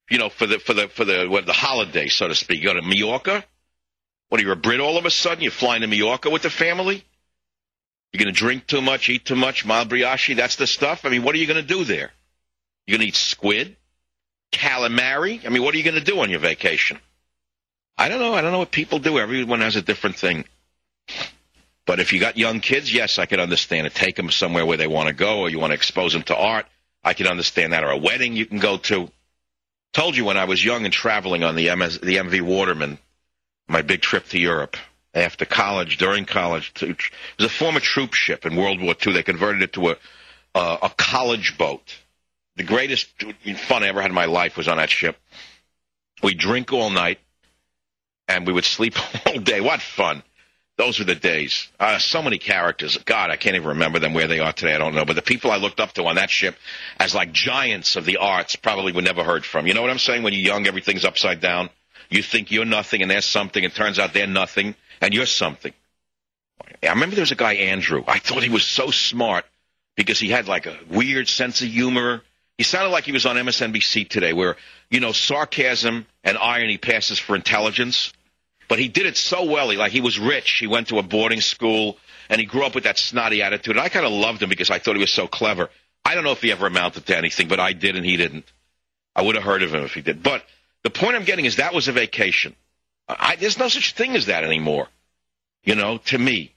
for the holiday, so to speak. You go to Mallorca? What, are you a Brit all of a sudden? You're flying to Mallorca with the family? You're going to drink too much, eat too much, malbriashi, that's the stuff? I mean, what are you going to do there? You're going to eat squid? Calamari? I mean, what are you going to do on your vacation? I don't know. I don't know what people do. Everyone has a different thing. But if you got young kids, yes, I could understand it. Take them somewhere where they want to go, or you want to expose them to art. I can understand that. Or a wedding you can go to. Told you when I was young and traveling on the MV Waterman, my big trip to Europe. After college, during college, it was a former troop ship in World War II. They converted it to a college boat. The greatest fun I ever had in my life was on that ship. We drink all night, and we would sleep all day. What fun. Those were the days. So many characters. God, I can't even remember them where they are today. I don't know. But the people I looked up to on that ship as like giants of the arts probably were never heard from. You know what I'm saying? When you're young, everything's upside down. You think you're nothing, and there's something. It turns out they're nothing, and you're something. I remember there was a guy, Andrew. I thought he was so smart because he had like a weird sense of humor. He sounded like he was on MSNBC today where, sarcasm and irony passes for intelligence. But he did it so well. He was rich. He went to a boarding school, and he grew up with that snotty attitude. And I kind of loved him because I thought he was so clever. I don't know if he ever amounted to anything, but I did, and he didn't. I would have heard of him if he did. But the point I'm getting is that was a vacation. There's no such thing as that anymore, to me.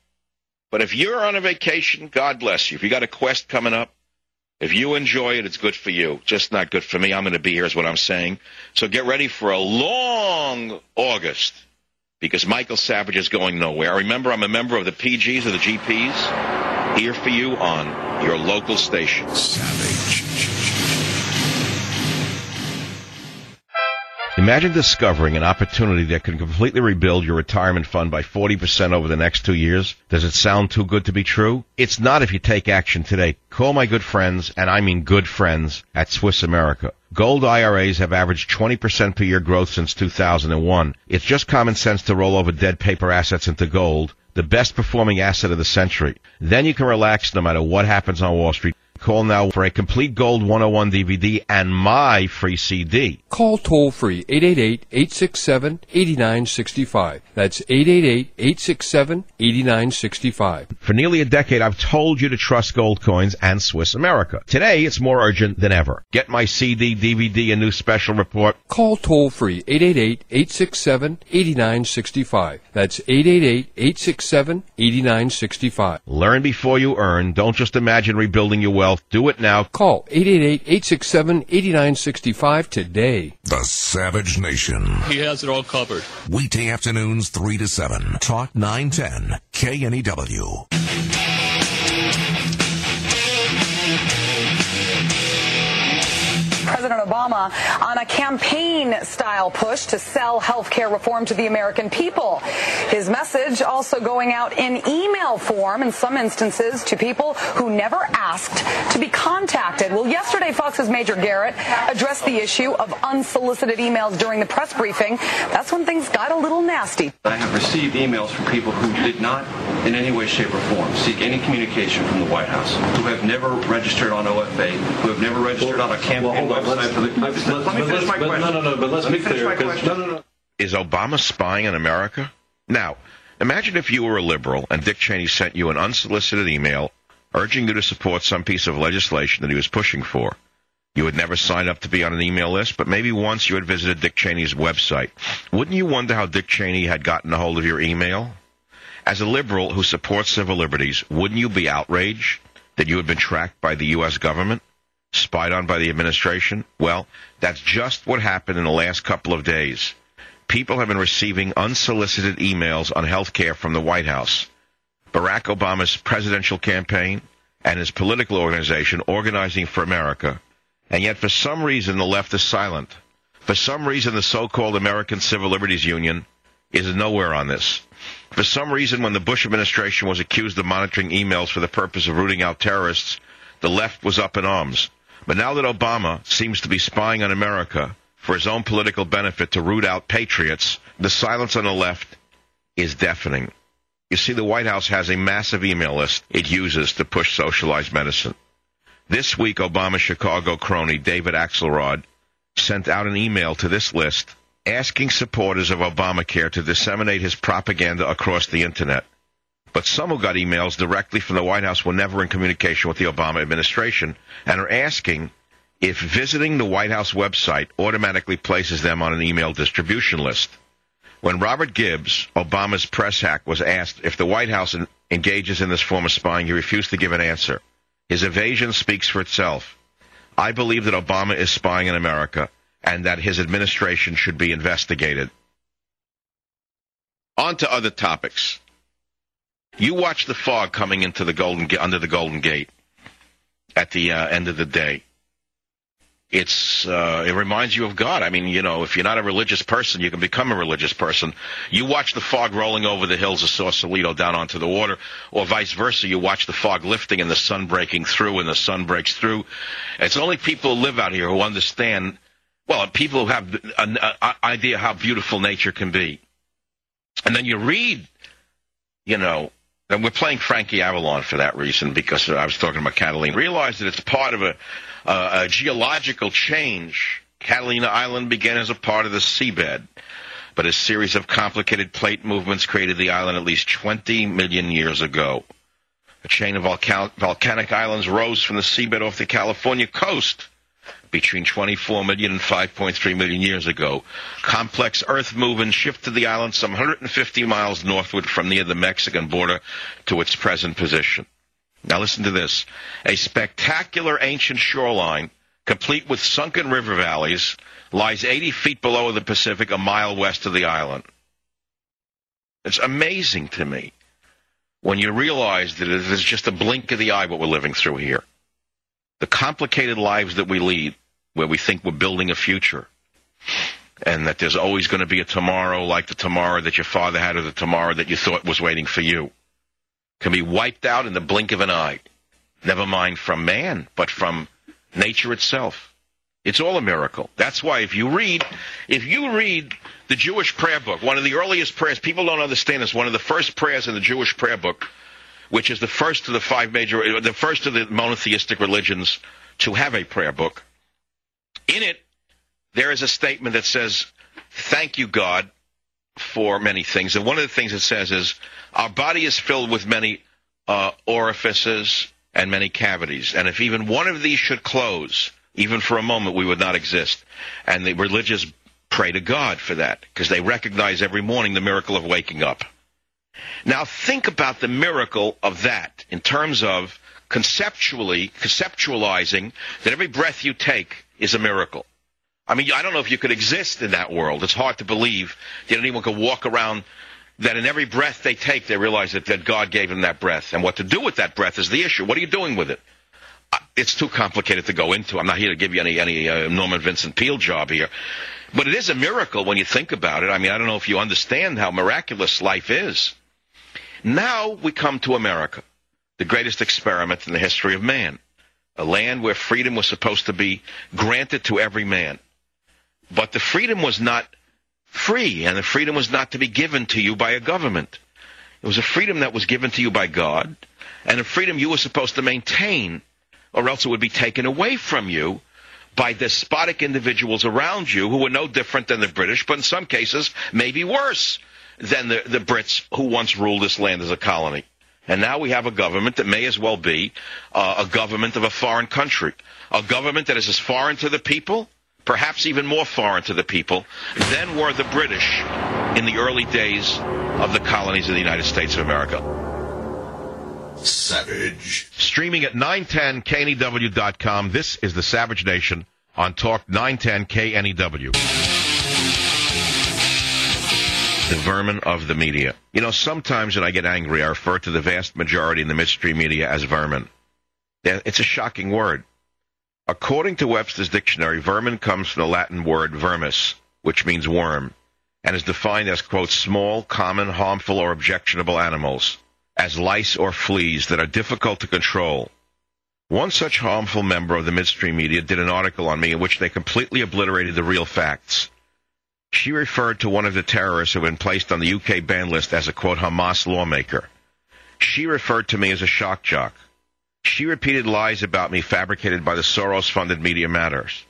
But if you're on a vacation, God bless you. If you got a quest coming up, if you enjoy it, it's good for you. Just not good for me. I'm going to be here is what I'm saying. So get ready for a long August because Michael Savage is going nowhere. Remember, I'm a member of the PGs or the GPs. Here for you on your local station. Savage. Imagine discovering an opportunity that can completely rebuild your retirement fund by 40% over the next 2 years. Does it sound too good to be true? It's not if you take action today. Call my good friends, and I mean good friends, at Swiss America. Gold IRAs have averaged 20% per year growth since 2001. It's just common sense to roll over dead paper assets into gold, the best performing asset of the century. Then you can relax no matter what happens on Wall Street. Call now for a complete Gold 101 DVD and my free CD. Call toll-free 888-867-8965. That's 888-867-8965. For nearly a decade, I've told you to trust Gold Coins and Swiss America. Today, it's more urgent than ever. Get my CD, DVD, and new special report. Call toll-free 888-867-8965. That's 888-867-8965. Learn before you earn. Don't just imagine rebuilding your wealth. Do it now. Call 888-867-8965 today. The Savage Nation. He has it all covered. Weekday afternoons 3 to 7. Talk 910 KNEW. President Obama on a campaign-style push to sell health care reform to the American people. His message also going out in email form in some instances to people who never asked to be contacted. Well, yesterday, Fox's Major Garrett addressed the issue of unsolicited emails during the press briefing. That's when things got a little nasty. I have received emails from people who did not in any way, shape, or form seek any communication from the White House, who have never registered on OFA, who have never registered on a campaign website. Let me finish my question. But let's be clear. Is Obama spying on America? Now, imagine if you were a liberal and Dick Cheney sent you an unsolicited email urging you to support some piece of legislation that he was pushing for. You had never signed up to be on an email list, but maybe once you had visited Dick Cheney's website. Wouldn't you wonder how Dick Cheney had gotten a hold of your email? As a liberal who supports civil liberties, wouldn't you be outraged that you had been tracked by the U.S. government? Spied on by the administration? Well, that's just what happened in the last couple of days. People have been receiving unsolicited emails on health care from the White House. Barack Obama's presidential campaign and his political organization, Organizing for America, and yet for some reason the left is silent. For some reason the so-called American Civil Liberties Union is nowhere on this. For some reason when the Bush administration was accused of monitoring emails for the purpose of rooting out terrorists, the left was up in arms. But now that Obama seems to be spying on America for his own political benefit to root out patriots, the silence on the left is deafening. You see, the White House has a massive email list it uses to push socialized medicine. This week, Obama's Chicago crony, David Axelrod, sent out an email to this list asking supporters of Obamacare to disseminate his propaganda across the Internet. But some who got emails directly from the White House were never in communication with the Obama administration and are asking if visiting the White House website automatically places them on an email distribution list. When Robert Gibbs, Obama's press hack, was asked if the White House engages in this form of spying, he refused to give an answer. His evasion speaks for itself. I believe that Obama is spying in America and that his administration should be investigated. On to other topics. You watch the fog coming into the under the Golden Gate at the end of the day. It reminds you of God. I mean, you know, if you're not a religious person, you can become a religious person. You watch the fog rolling over the hills of Sausalito down onto the water, or vice versa. You watch the fog lifting and the sun breaking through, and the sun breaks through. It's only people who live out here who understand, well, people who have an idea how beautiful nature can be. And then you read, you know, and we're playing Frankie Avalon for that reason, because I was talking about Catalina. Realize that it's part of a geological change. Catalina Island began as a part of the seabed, but a series of complicated plate movements created the island at least 20 million years ago. A chain of volcanic islands rose from the seabed off the California coast between 24 million and 5.3 million years ago. Complex earth movements shifted the island some 150 miles northward from near the Mexican border to its present position. Now listen to this. A spectacular ancient shoreline, complete with sunken river valleys, lies 80 feet below the Pacific, a mile west of the island. It's amazing to me when you realize that it is just a blink of the eye what we're living through here. The complicated lives that we lead, where we think we're building a future, and that there's always going to be a tomorrow like the tomorrow that your father had or the tomorrow that you thought was waiting for you, can be wiped out in the blink of an eye. Never mind from man, but from nature itself. It's all a miracle. That's why if you read the Jewish prayer book, one of the earliest prayers, people don't understand this, one of the first prayers in the Jewish prayer book, which is the first of the first of the monotheistic religions to have a prayer book. In it, there is a statement that says, thank you, God, for many things. And one of the things it says is, our body is filled with many orifices and many cavities. And if even one of these should close, even for a moment, we would not exist. And the religious pray to God for that, because they recognize every morning the miracle of waking up. Now think about the miracle of that in terms of conceptualizing that every breath you take is a miracle. I mean, I don't know if you could exist in that world. It's hard to believe that anyone could walk around, that in every breath they take, they realize that God gave them that breath. And what to do with that breath is the issue. What are you doing with it? It's too complicated to go into. I'm not here to give you any Norman Vincent Peale job here. But it is a miracle when you think about it. I mean, I don't know if you understand how miraculous life is. Now we come to America, the greatest experiment in the history of man, a land where freedom was supposed to be granted to every man. But the freedom was not free, and the freedom was not to be given to you by a government. It was a freedom that was given to you by God, and a freedom you were supposed to maintain, or else it would be taken away from you by despotic individuals around you who were no different than the British, but in some cases maybe worse than the Brits who once ruled this land as a colony. And now we have a government that may as well be a government of a foreign country, a government that is as foreign to the people, perhaps even more foreign to the people, than were the British in the early days of the colonies of the United States of America. Savage. Streaming at 910KNEW.com, this is the Savage Nation on Talk 910 KNEW. The vermin of the media. You know, sometimes when I get angry, I refer to the vast majority in the mainstream media as vermin. It's a shocking word. According to Webster's dictionary, vermin comes from the Latin word vermis, which means worm, and is defined as, quote, small, common, harmful, or objectionable animals, as lice or fleas that are difficult to control. One such harmful member of the mainstream media did an article on me in which they completely obliterated the real facts. She referred to one of the terrorists who had been placed on the UK ban list as a, quote, Hamas lawmaker. She referred to me as a shock jock. She repeated lies about me fabricated by the Soros-funded Media Matters.